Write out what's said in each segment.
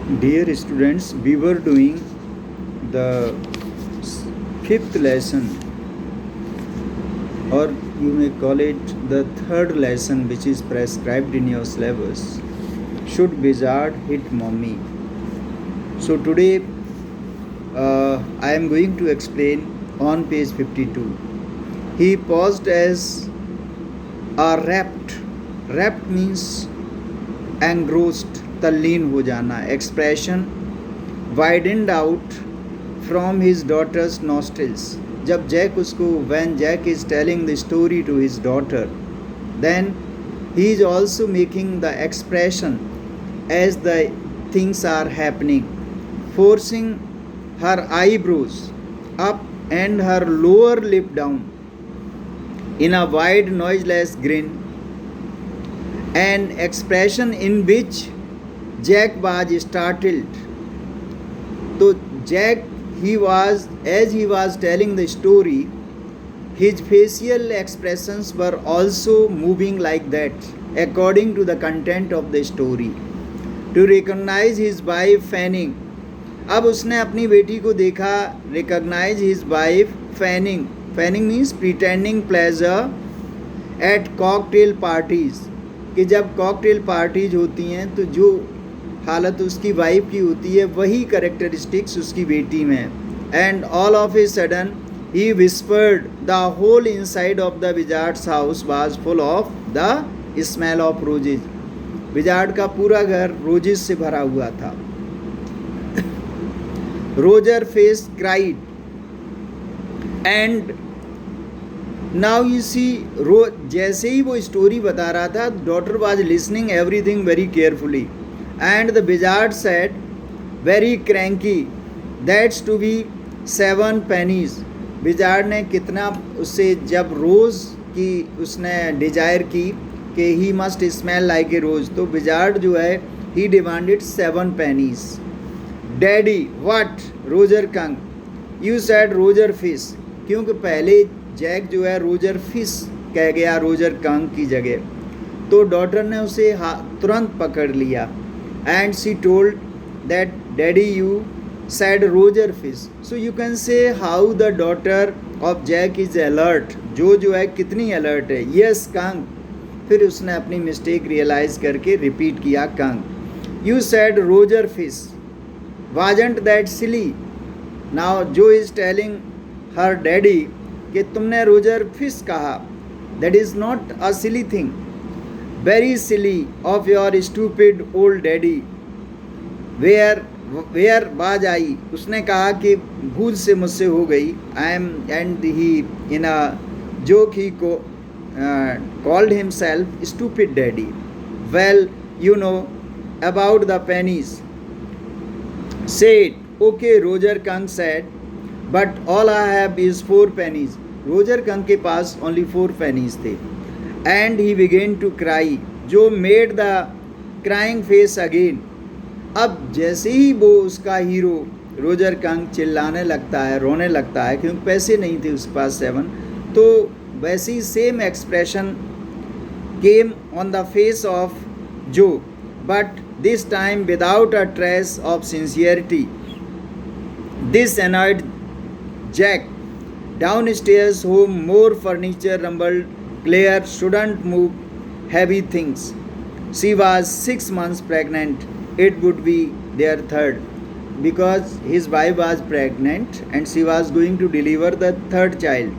Dear students, we were doing the fifth lesson, or you may call it the third lesson, which is prescribed in your syllabus. Should wizard hit mommy? So today I am going to explain on page 52. He paused as a rapt. Rapt means engrossed, तल्लीन हो जाना. Expression widened out from his daughter's nostrils. जब Jack उसको, when Jack is telling the story to his daughter, then he is also making the expression as the things are happening, forcing her eyebrows up and her lower lip down in a wide noiseless grin, an expression in which Jack was startled. So Jack, as he was telling the story, his facial expressions were also moving like that according to the content of the story. To recognize his wife Fanning, अब उसने अपनी बेटी को देखा. Recognize his wife Fanning. Fanning means pretending pleasure at cocktail parties. कि जब cocktail parties होती हैं तो जो हालत उसकी वाइफ की होती है वही करेक्टरिस्टिक्स उसकी बेटी में. And all of a sudden he whispered the whole inside of the wizard's house was full of the smell of roses. Wizard का पूरा घर रोजेज से भरा हुआ था. Roger Face cried and now you see, जैसे ही वो स्टोरी बता रहा था, daughter was listening everything very carefully. And the wizard said very cranky that's to be 7 pennies. Wizard ने कितना उससे, जब रोज़ की उसने डिजायर की कि he must smell like a rose, तो विजार्ड जो है he demanded 7 pennies. Daddy what? Roger कंग. You said Roger Fish. क्योंकि पहले जैक जो है रोजर फिश कह गया रोजर कंग की जगह, तो डॉटर ने उसे तुरंत पकड़ लिया. And she told that daddy you said Roger fish. So you can say how the daughter of Jack is alert. जो है कितनी अलर्ट है. यस कंग. फिर उसने अपनी मिस्टेक रियलाइज करके रिपीट किया कंग. You said Roger fish. Wasn't that silly. Now Jo is telling her daddy कि तुमने रोजर फिश कहा. That is not a silly thing. Very silly of your stupid old daddy. Where बाज आई. उसने कहा कि भूल से मुझसे हो गई. I am and he in a joke he को called himself stupid daddy. Well you know about the pennies. Say it. Okay, Roger Kang said, but all I have is 4 pennies. Roger Kang के पास only 4 pennies थे. And he began to cry, जो made the crying face again. अब जैसे ही वो उसका hero Roger Kang चिल्लाने लगता है, रोने लगता है, क्योंकि पैसे नहीं थे उसके पास 7, तो वैसे ही same expression came on the face of Jo, but this time without a trace of sincerity. This annoyed Jack. Downstairs home more furniture rumbled. Claire shouldn't move heavy things. She was 6 months pregnant. It would be their third, because his wife was pregnant and she was going to deliver the third child.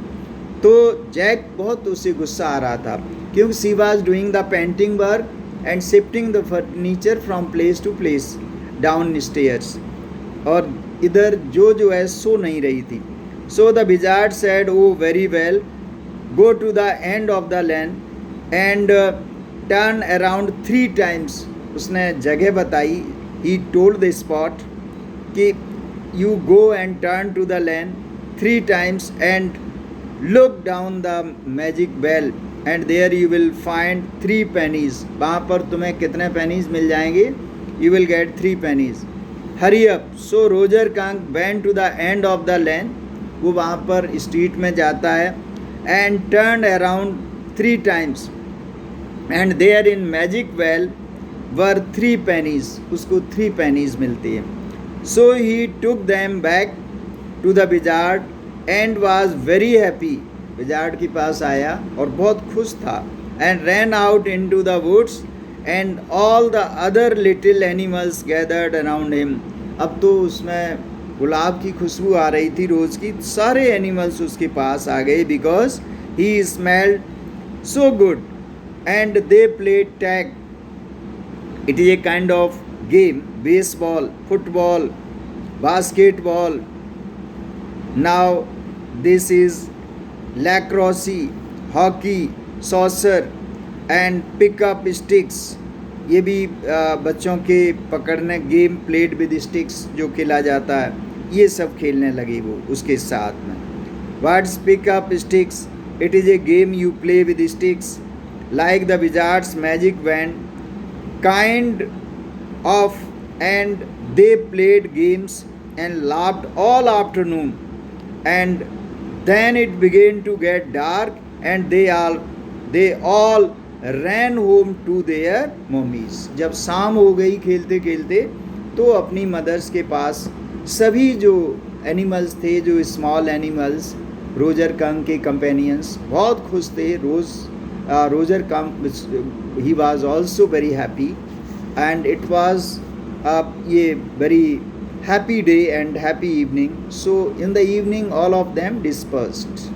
तो Jack बहुत उससे गुस्सा आ रहा था क्योंकि she was doing the painting work and shifting the furniture from place to place downstairs, और इधर जो है सो नहीं रही थी. So the wizard said oh very well, go to the end of the land and turn around 3 times. उसने जगह बताई. ही टोल्ड द स्पॉट कि you go and turn to the land 3 times and look down the magic well and there you will find 3 pennies. वहाँ पर तुम्हें कितने pennies मिल जाएंगे? You will get 3 pennies. Hurry up. So Roger Kang went to the end of the lane. वो वहाँ पर street में जाता है and turned around 3 times and there in magic well were 3 pennies, उसको 3 pennies मिलती है. So he took them back to the wizard and was very happy. Wizard के पास आया और बहुत खुश था. And ran out into the woods and all the other little animals gathered around him. अब तो उसमें गुलाब की खुशबू आ रही थी रोज़ की. सारे एनिमल्स उसके पास आ गए because he smelled so good and they played tag. It is a kind of game, baseball, football, basketball. Now this is lacrosse, hockey, saucer and pick up sticks. ये भी बच्चों के पकड़ने गेम प्लेड विद स्टिक्स जो खेला जाता है, ये सब खेलने लगे वो उसके साथ में. What's pick up sticks? It is a game you play with sticks like the wizard's magic wand kind of, and they played games and laughed all afternoon, and then it began to get dark and they all ran home to their mummies. जब शाम हो गई खेलते खेलते तो अपनी mother's के पास सभी जो एनिमल्स थे, जो स्मॉल एनिमल्स, रोजर कंग के कंपेनियंस बहुत खुश थे. Roger Kang he was also very happy and it was a very happy day and happy evening. So in the evening all of them dispersed.